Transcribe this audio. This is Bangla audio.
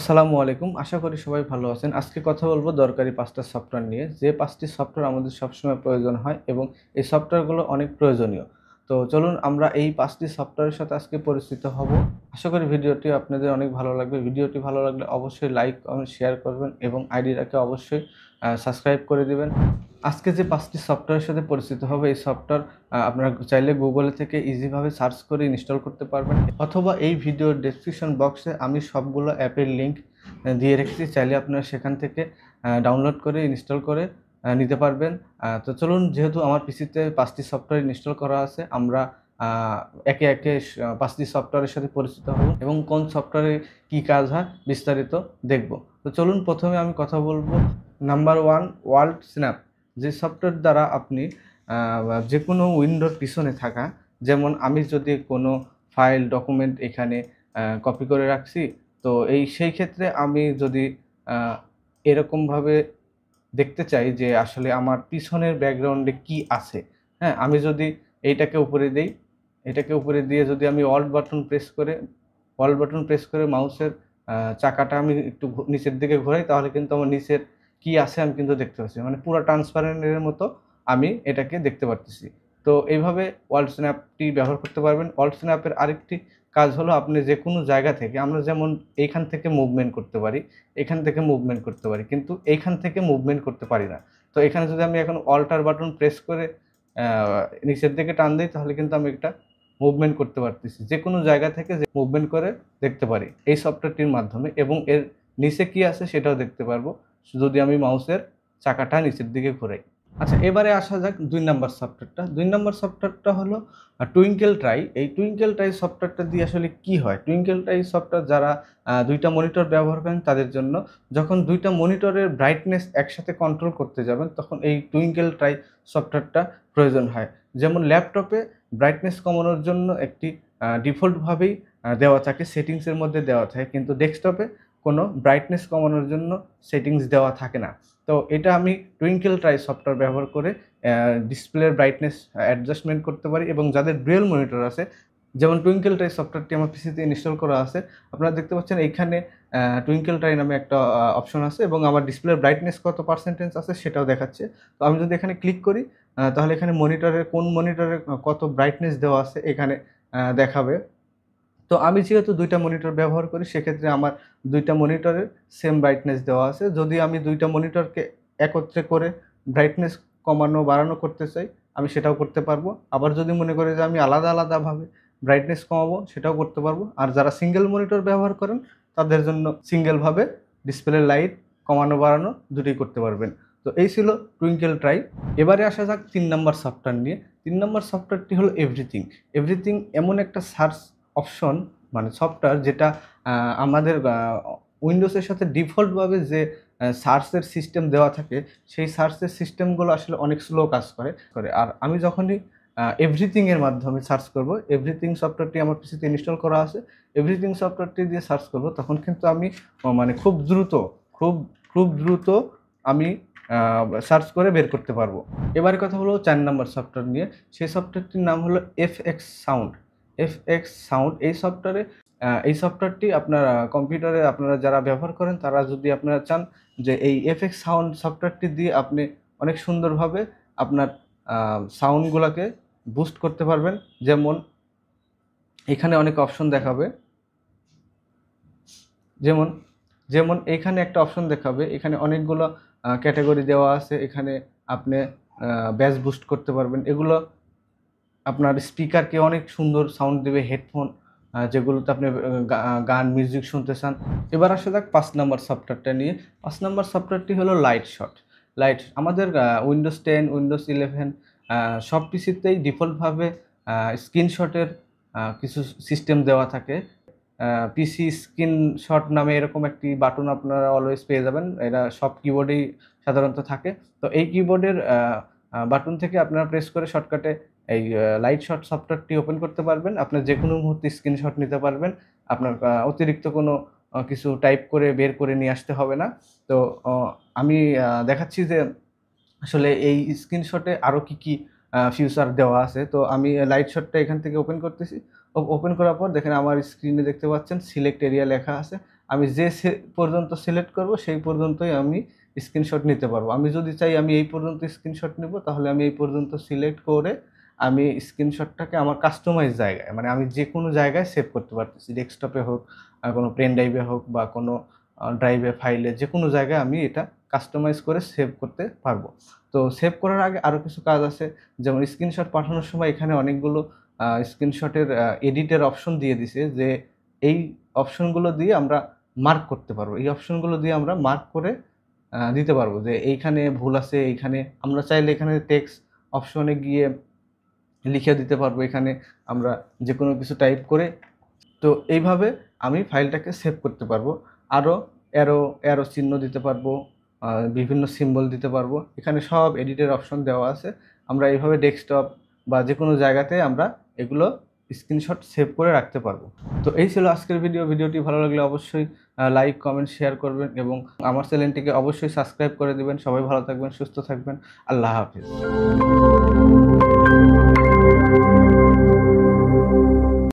আসসালামু আলাইকুম। আশা করি সবাই ভালো আছেন। আজকে কথা বলব দরকারি ৫ টা সফটওয়্যার নিয়ে। যে ৫ টি সফটওয়্যার আমাদের সবসময় প্রয়োজন হয় এবং এই সফটওয়্যারগুলো অনেক প্রয়োজনীয়। তো চলুন আমরা এই ৫ টি সফটওয়্যারের সাথে আজকে পরিচিত হব। আশা করি ভিডিওটি আপনাদের অনেক ভালো লাগবে। ভিডিওটি ভালো লাগলে অবশ্যই লাইক, কমেন্ট, শেয়ার করবেন এবং আইডিটাকে অবশ্যই সাবস্ক্রাইব করে দিবেন। আজকে যে ৫ টি সফটওয়্যারের সাথে পরিচিত হবে, এই সফটওয়্যার আপনারা চাইলে গুগল থেকে ইজিভাবে সার্চ করে ইনস্টল করতে পারবেন অথবা এই ভিডিওর ডেসক্রিপশন বক্সে আমি সবগুলো অ্যাপের লিঙ্ক দিয়ে রেখেছি। চাইলে আপনারা সেখান থেকে ডাউনলোড করে ইনস্টল করে নিতে পারবেন। তো চলুন, যেহেতু আমার পিসিতে ৫ টি সফটওয়্যার ইনস্টল করা আছে, আমরা একে, একে ৫ টি সফটওয়্যারের সাথে পরিচিত হব এবং কোন সফটওয়্যারে কী কাজ হয় বিস্তারিত দেখব। তো চলুন, প্রথমে আমি কথা বলব নাম্বার 1, ওয়ার্ল্ড স্ন্যাপ। যে সফটওয়্যার দ্বারা আপনি যেকোনো উইন্ডোর পিছনে থাকা, যেমন আমি যদি কোনো ফাইল, ডকুমেন্ট এখানে কপি করে রাখছি, তো সেই ক্ষেত্রে আমি যদি এরকমভাবে দেখতে চাই যে আসলে আমার পিছনের ব্যাকগ্রাউন্ডে কি আছে, হ্যাঁ? আমি যদি এইটাকে উপরে দেই, এটাকে উপরে দিয়ে যদি আমি অল্ট বাটন প্রেস করে মাউসের চাকাটা আমি একটু নিচের দিকে ঘোরাই, তাহলে কিন্তু আমার নিচের কি আছে আমি কিন্তু দেখতে পাচ্ছি। মানে পুরা ট্রান্সপারেন্ট এর মতো আমি এটাকে দেখতে পারতেছি। তো এইভাবে ওয়াল স্ন্যাপটি ব্যবহার করতে পারবেন। ওয়াল স্ন্যাপের আরেকটি কাজ হলো, আপনি যেকোনো জায়গা থেকে, আমরা যেমন এইখান থেকে মুভমেন্ট করতে পারি, এখান থেকে মুভমেন্ট করতে পারি, কিন্তু এইখান থেকে মুভমেন্ট করতে পারি না। তো এখানে যদি আমি এখন অল্টার বাটন প্রেস করে আ নিচের দিকে টান দেই, তাহলে কিন্তু আমি একটা মুভমেন্ট করতে পারতেছি। যেকোনো জায়গা থেকে মুভমেন্ট করে দেখতে পারি এই সফটওয়্যারটির মাধ্যমে, এবং এর নিচে কি আছে সেটাও দেখতে পারবো যদি আমি মাউসের চাকাটা নিচের দিকে ঘোরাই। আচ্ছা, এবারে আসা যাক ২ নাম্বার সফটওয়্যারটা। ২ নাম্বার সফটওয়্যারটা হলো টুইঙ্কেল ট্রাই। এই টুইঙ্কেল ট্রাই সফটওয়্যারটা দিয়ে আসলে কি হয়? টুইঙ্কেল ট্রাই সফটওয়্যার যারা ২ টা মনিটর ব্যবহার করেন তাদের জন্য, যখন ২ টা মনিটরের ব্রাইটনেস একসাথে কন্ট্রোল করতে যাবেন, তখন এই টুইঙ্কেল ট্রাই সফটওয়্যারটা প্রয়োজন হয়। যেমন ল্যাপটপে ব্রাইটনেস কমানোর জন্য একটি ডিফল্টভাবেই দেওয়া থাকে, সেটিংসের মধ্যে দেওয়া থাকে। কিন্তু ডেস্কটপে কোনো ব্রাইটনেস কমানোর জন্য সেটিংস দেওয়া থাকে না। তো এটা আমি টুইঙ্কেল ট্রাই সফটওয়্যার ব্যবহার করে ডিসপ্লের ব্রাইটনেস অ্যাডজাস্টমেন্ট করতে পারি, এবং যাদের ডুয়াল মনিটর আছে, যেমন টুইঙ্কেল ট্রাই সফটওয়্যারটি আমার পিসিতে ইনস্টল করা আছে। আপনারা দেখতে পাচ্ছেন এইখানে টুইঙ্কেল ট্রাই নামে একটা অপশন আছে এবং আমার ডিসপ্লের ব্রাইটনেস কত পার্সেন্টেজ আছে সেটাও দেখাচ্ছে। তো আমি যদি এখানে ক্লিক করি, তাহলে এখানে কোন মনিটরে কত ব্রাইটনেস দেওয়া আছে এখানে দেখাবে। তো আমি যেহেতু ২ টা মনিটর ব্যবহার করি, সেক্ষেত্রে আমার ২ টা মনিটরের সেম ব্রাইটনেস দেওয়া আছে। যদি আমি ২ টা মনিটরকে একত্রে করে ব্রাইটনেস কমানো বাড়ানো করতে চাই, আমি সেটাও করতে পারবো। আবার যদি মনে করি যে আমি আলাদাভাবে ব্রাইটনেস কমাবো, সেটাও করতে পারবো। আর যারা সিঙ্গেল মনিটর ব্যবহার করেন, তাদের জন্য সিঙ্গেলভাবে ডিসপ্লের লাইট কমানো বাড়ানো দুটোই করতে পারবেন। তো এই ছিল টুইঙ্কেল ট্রাই। এবারে আসা যাক ৩ নাম্বার সফটওয়্যার নিয়ে। ৩ নাম্বার সফটওয়্যারটি হলো এভরিথিং। এভরিথিং এমন একটা সার্চ অপশন, মানে সফটওয়্যার, যেটা আমাদের উইন্ডোজের সাথে ডিফল্টভাবে যে সার্চের সিস্টেম দেওয়া থাকে, সেই সার্চের সিস্টেমগুলো আসলে অনেক স্লো কাজ করে। আর আমি যখনই এভরিথিং এর মাধ্যমে সার্চ করব, এভরিথিং সফটওয়্যারটি আমার পিসিতে ইনস্টল করা আছে। এভরিথিং সফটওয়্যারটি দিয়ে সার্চ করব, তখন কিন্তু আমি মানে খুব দ্রুত আমি সার্চ করে বের করতে পারবো। এবারে কথা হলো ৪ নাম্বার সফটওয়্যার নিয়ে। সেই সফটওয়্যারটির নাম হলো FX সাউন্ড। FX সাউন্ড এই সফটওয়্যারটি আপনার কম্পিউটারে আপনারা যারা ব্যবহার করেন, তারা যদি আপনারা চান যে এই FX সাউন্ড সফটওয়্যারটি দিয়ে আপনি অনেক সুন্দরভাবে আপনার সাউন্ডগুলাকে বুস্ট করতে পারবেন। যেমন এখানে অনেক অপশন দেখাবে। যেমন যেমন এইখানে একটা অপশন দেখাবে, এখানে অনেকগুলো ক্যাটেগরি দেওয়া আছে। এখানে আপনি ব্যাস বুস্ট করতে পারবেন। এগুলো আপনার স্পিকারকে অনেক সুন্দর সাউন্ড দেবে, হেডফোন যেগুলোতে আপনি গান, মিউজিক শুনতে চান। এবার আসা যাক ৫ নাম্বার সফটওয়্যারটা নিয়ে। ৫ নাম্বার সফটওয়্যারটি হলো লাইটশট। আমাদের উইন্ডোজ 10, উইন্ডোজ 11 সব পিসিতেই ডিফল্টভাবে স্ক্রিনশটের কিছু সিস্টেম দেওয়া থাকে। পিসি স্ক্রিনশট নামে এরকম একটি বাটন আপনারা অলওয়েজ পেয়ে যাবেন। এরা সব কিবোর্ডেই সাধারণত থাকে। তো এই কিবোর্ডের বাটন থেকে আপনারা প্রেস করে শর্টকাটে এই লাইটশট সফটওয়্যারটি ওপেন করতে পারবেন। আপনার যেকোনো মুহূর্তে স্ক্রিনশট নিতে পারবেন। আপনার অতিরিক্ত কোনো কিছু টাইপ করে বের করে নিয়ে আসতে হবে না। তো আমি দেখাচ্ছি যে আসলে এই স্ক্রিনশটে আরও কি ফিচার দেওয়া আছে। তো আমি লাইটশটটা এখান থেকে ওপেন করতেছি। ওপেন করার পর দেখেন আমার স্ক্রিনে দেখতে পাচ্ছেন সিলেক্ট এরিয়া লেখা আছে। আমি যে পর্যন্ত সিলেক্ট করব সেই পর্যন্তই আমি স্ক্রিনশট নিতে পারবো। আমি যদি চাই আমি এই পর্যন্ত স্ক্রিনশট নিব, তাহলে আমি এই পর্যন্ত সিলেক্ট করে আমি স্ক্রিনশটটাকে আমার কাস্টমাইজ জায়গায়, মানে আমি যেকোনো জায়গায় সেভ করতে পারতেছি। ডেস্কটপে হোক, কোনো পেন ড্রাইভে হোক বা কোনো ড্রাইভে, ফাইলে, যেকোনো জায়গায় আমি এটা কাস্টমাইজ করে সেভ করতে পারবো। তো সেভ করার আগে আরও কিছু কাজ আছে। যেমন স্ক্রিনশট পাঠানোর সময় এখানে অনেকগুলো স্ক্রিনশটের এডিটের অপশন দিয়ে দিছে, যে এই অপশনগুলো দিয়ে আমরা মার্ক করতে পারবো। এই অপশনগুলো দিয়ে আমরা মার্ক করে দিতে পারবো যে এইখানে ভুল আছে, এইখানে আমরা চাইলে এখানে টেক্সট অপশনে গিয়ে লিখে দিতে পারবো। এখানে আমরা যেকোনো কিছু টাইপ করে, তো এইভাবে আমি ফাইলটাকে সেভ করতে পারবো। আরও অ্যারো চিহ্ন দিতে পারবো, বিভিন্ন সিম্বল দিতে পারবো। এখানে সব এডিটের অপশন দেওয়া আছে। আমরা এইভাবে ডেস্কটপ বা যেকোনো জায়গাতে আমরা এগুলো স্ক্রিনশট সেভ করে রাখতে পারবো। তো এই ছিল আজকের ভিডিও। ভিডিওটি ভালো লাগলে অবশ্যই লাইক, কমেন্ট, শেয়ার করবেন এবং আমার চ্যানেলটিকে অবশ্যই সাবস্ক্রাইব করে দিবেন। সবাই ভালো থাকবেন, সুস্থ থাকবেন। আল্লাহ হাফিজ।